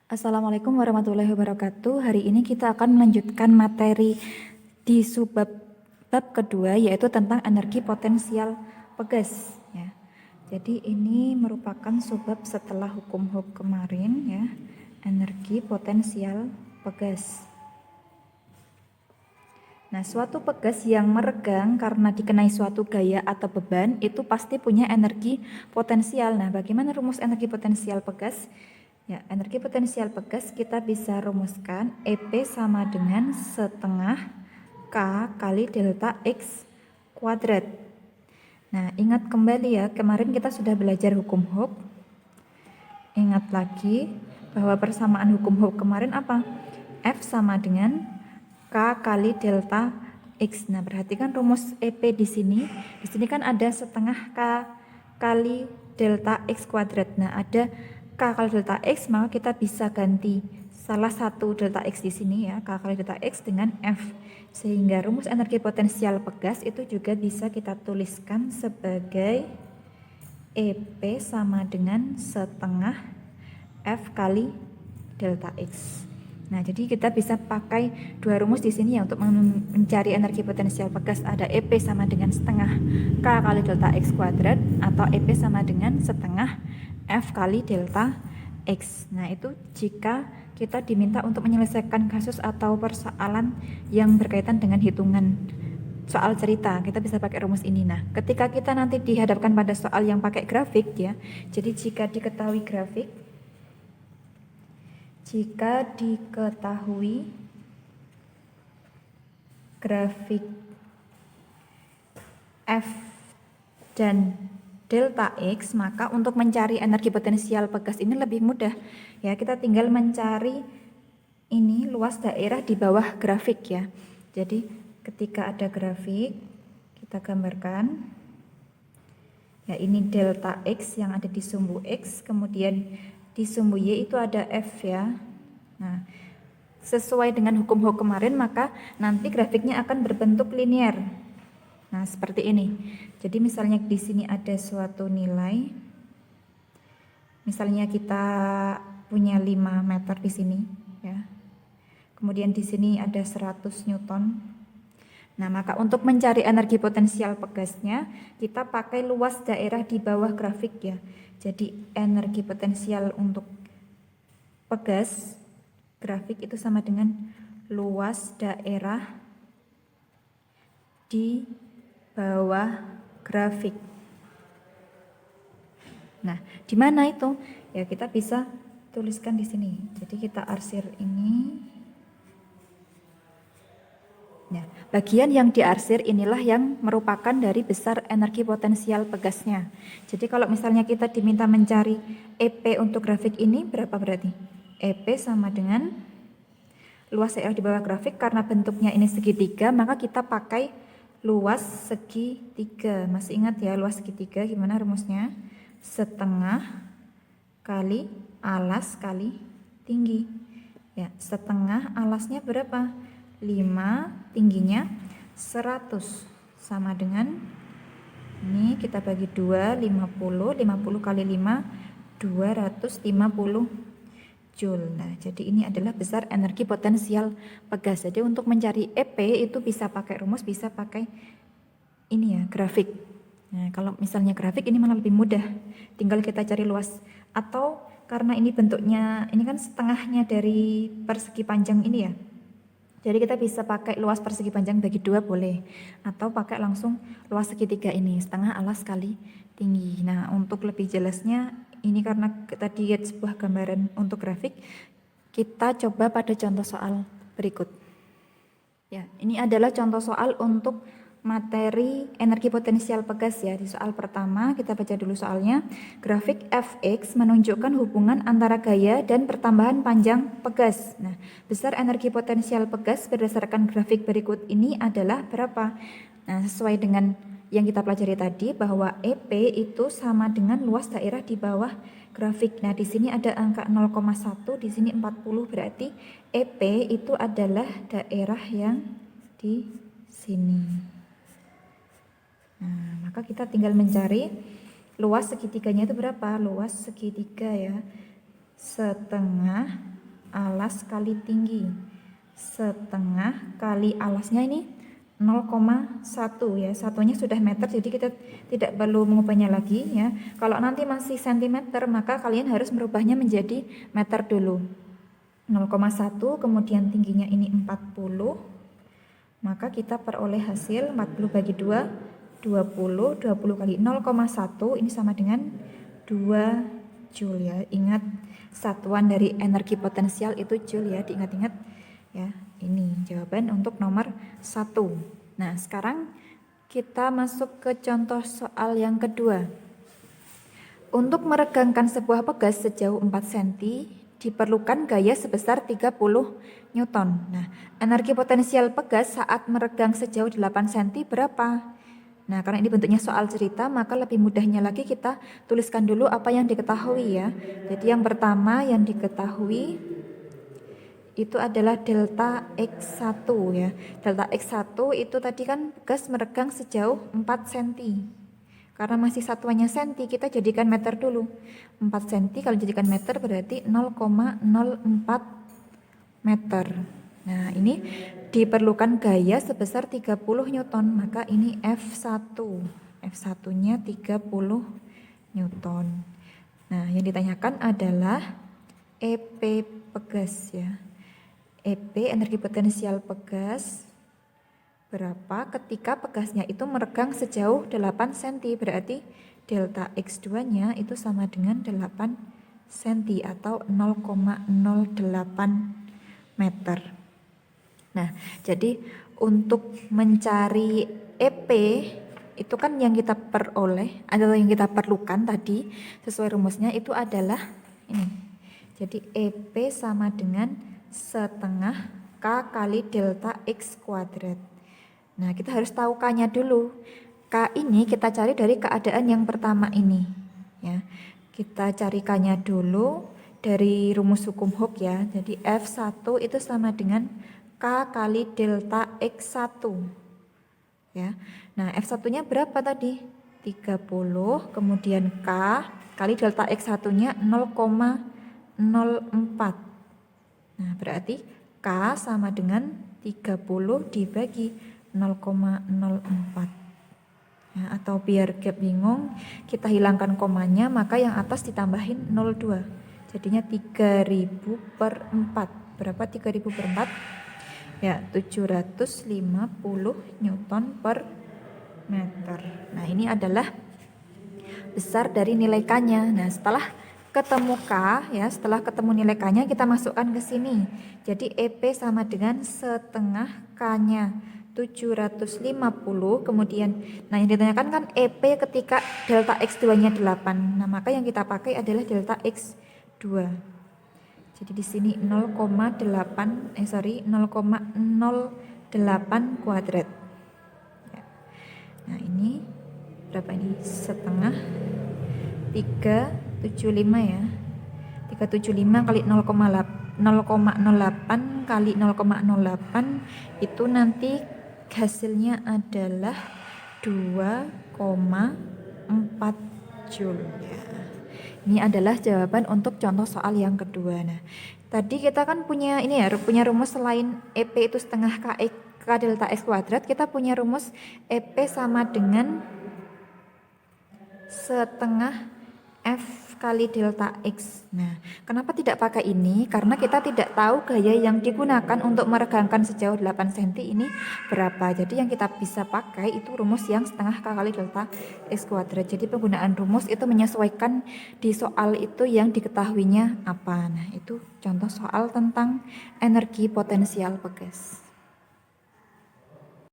Assalamualaikum warahmatullahi wabarakatuh. Hari ini kita akan melanjutkan materi di bab kedua, yaitu tentang energi potensial pegas. Ya. Jadi ini merupakan subbab setelah hukum Hooke kemarin, ya, energi potensial pegas. Nah, suatu pegas yang meregang karena dikenai suatu gaya atau beban itu pasti punya energi potensial. Nah, bagaimana rumus energi potensial pegas? Ya, energi potensial pegas kita bisa rumuskan EP sama dengan setengah K kali delta X kuadrat. Nah, ingat kembali ya, kemarin kita sudah belajar hukum Hooke. Ingat lagi bahwa persamaan hukum Hooke kemarin apa? F sama dengan K kali delta X. Nah, perhatikan rumus EP di sini. Di sini kan ada setengah K kali delta X kuadrat. Nah, ada K kali delta X, maka kita bisa ganti salah satu delta X di sini ya, K kali delta X dengan F. Sehingga rumus energi potensial pegas itu juga bisa kita tuliskan sebagai EP sama dengan setengah F kali delta X. Nah, jadi kita bisa pakai dua rumus di sini ya untuk mencari energi potensial pegas. Ada EP sama dengan setengah K kali delta X kuadrat atau EP sama dengan setengah F kali delta X. Nah, itu jika kita diminta untuk menyelesaikan kasus atau persoalan yang berkaitan dengan hitungan soal cerita, kita bisa pakai rumus ini. Nah, ketika kita nanti dihadapkan pada soal yang pakai grafik ya, jadi jika diketahui grafik F dan delta X, maka untuk mencari energi potensial pegas ini lebih mudah. Ya, kita tinggal mencari ini luas daerah di bawah grafik ya. Jadi, ketika ada grafik, kita gambarkan. Ya, ini delta X yang ada di sumbu X, kemudian di sumbu Y itu ada F ya. Nah, sesuai dengan hukum Hooke kemarin, maka nanti grafiknya akan berbentuk linear. Nah, seperti ini. Jadi misalnya di sini ada suatu nilai. Misalnya kita punya 5 meter di sini ya. Kemudian di sini ada 100 Newton. Nah, maka untuk mencari energi potensial pegasnya, kita pakai luas daerah di bawah grafik ya. Jadi energi potensial untuk pegas grafik itu sama dengan luas daerah di bawah grafik. Nah, di mana itu? Ya, kita bisa tuliskan di sini. Jadi kita arsir ini. Ya, bagian yang diarsir inilah yang merupakan dari besar energi potensial pegasnya. Jadi kalau misalnya kita diminta mencari EP untuk grafik ini, berapa berarti? EP sama dengan luas daerah di bawah grafik, karena bentuknya ini segitiga, maka kita pakai luas segitiga. Masih ingat ya luas segitiga gimana rumusnya? Setengah kali alas kali tinggi. Ya, setengah alasnya berapa? 5, tingginya 100, sama dengan ini kita bagi 2, 50 kali 5 250 Joule. Nah, jadi ini adalah besar energi potensial pegas. Jadi untuk mencari EP itu bisa pakai rumus, bisa pakai ini ya, grafik. Nah, kalau misalnya grafik ini malah lebih mudah. Tinggal kita cari luas, atau karena ini bentuknya ini kan setengahnya dari persegi panjang ini ya. Jadi kita bisa pakai luas persegi panjang bagi 2 boleh, atau pakai langsung luas segitiga ini, setengah alas kali tinggi. Nah, untuk lebih jelasnya ini karena tadi lihat sebuah gambaran untuk grafik, kita coba pada contoh soal berikut. Ya, ini adalah contoh soal untuk materi energi potensial pegas ya. Di soal pertama kita baca dulu soalnya. Grafik Fx menunjukkan hubungan antara gaya dan pertambahan panjang pegas. Nah, besar energi potensial pegas berdasarkan grafik berikut ini adalah berapa? Nah, sesuai dengan yang kita pelajari tadi bahwa EP itu sama dengan luas daerah di bawah grafik. Nah, di sini ada angka 0,1, di sini 40, berarti EP itu adalah daerah yang di sini. Nah, maka kita tinggal mencari luas segitiganya itu berapa? Luas segitiga ya, setengah alas kali tinggi. Setengah kali alasnya ini 0,1 ya. Satunya sudah meter, jadi kita tidak perlu mengubahnya lagi ya. Kalau nanti masih sentimeter, maka kalian harus merubahnya menjadi meter dulu. 0,1 kemudian tingginya ini 40. Maka kita peroleh hasil 40 bagi 2 20. 20 kali 0,1 ini sama dengan 2 Joule ya. Ingat satuan dari energi potensial itu Joule ya, diingat-ingat ya. Ini jawaban untuk nomor 1. Nah, sekarang kita masuk ke contoh soal yang kedua. Untuk meregangkan sebuah pegas sejauh 4 cm diperlukan gaya sebesar 30 Newton. Nah, energi potensial pegas saat meregang sejauh 8 cm berapa? Nah, karena ini bentuknya soal cerita, maka lebih mudahnya lagi kita tuliskan dulu apa yang diketahui ya. Jadi yang pertama yang diketahui itu adalah delta X1 ya. Delta X1 itu tadi kan pegas meregang sejauh 4 cm. Karena masih satuannya cm, kita jadikan meter dulu. 4 cm kalau jadikan meter berarti 0,04 meter. Nah, ini diperlukan gaya sebesar 30 Newton, maka ini F1. F1-nya 30 Newton. Nah, yang ditanyakan adalah EP pegas ya. EP energi potensial pegas berapa ketika pegasnya itu meregang sejauh 8 cm, berarti delta X2-nya itu sama dengan 8 cm atau 0,08 meter. Nah, jadi untuk mencari EP itu kan yang kita peroleh adalah yang kita perlukan tadi sesuai rumusnya itu adalah ini. Jadi EP sama dengan setengah K kali delta X kuadrat. Nah, kita harus tahu K-nya dulu. K ini kita cari dari keadaan yang pertama ini ya. Kita cari K-nya dulu dari rumus hukum Hooke ya. Jadi F1 itu sama dengan K kali delta X1 ya. Nah, F1-nya berapa tadi? 30, kemudian K kali delta X1-nya 0,04. Nah, berarti K sama dengan 30 dibagi 0,04. Ya, atau biar gap bingung, kita hilangkan komanya, maka yang atas ditambahin 0,2. Jadinya 3000 per 4. Berapa 3000 per 4? Ya, 750 Newton per meter. Nah, ini adalah besar dari nilai K-nya. Nah, setelah ketemu K ya, setelah ketemu nilai K-nya kita masukkan ke sini. Jadi EP sama dengan setengah K-nya 750, kemudian nah yang ditanyakan kan EP ketika delta X2-nya 8. Nah, maka yang kita pakai adalah delta X2. Jadi di sini 0,08 kuadrat. Ya. Nah, ini berapa ini? Setengah 375 ya. 375 kali 0,08 kali 0,08 itu nanti hasilnya adalah 2,4 Joule ya. Ini adalah jawaban untuk contoh soal yang kedua. Nah, tadi kita kan punya ini ya, punya rumus selain EP itu setengah K delta X kuadrat, kita punya rumus EP sama dengan setengah F kali delta X. Nah, kenapa tidak pakai ini? Karena kita tidak tahu gaya yang digunakan untuk meregangkan sejauh 8 cm ini berapa. Jadi yang kita bisa pakai itu rumus yang setengah K kali delta X kuadrat. Jadi penggunaan rumus itu menyesuaikan di soal itu yang diketahuinya apa. Nah, itu contoh soal tentang energi potensial pegas.